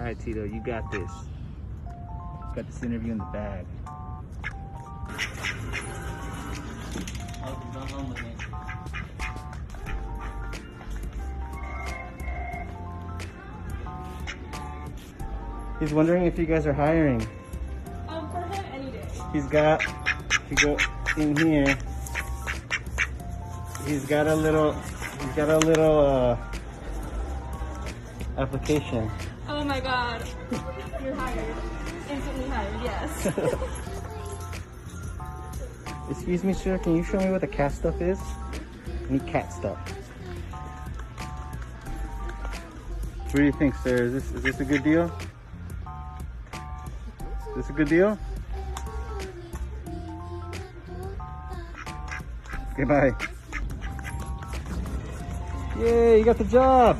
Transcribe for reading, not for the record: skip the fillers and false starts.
right, Tito, you got this. Got this interview in the bag. He's wondering if you guys are hiring. For him, any day. He's got, if you go in here, he's got a little application. Oh my god. You're hired. Instantly hired, yes. Excuse me, sir, can you show me what the cat stuff is? I need cat stuff. What do you think, sir? Is this a good deal? Is this a good deal? Okay, bye. Yay, you got the job!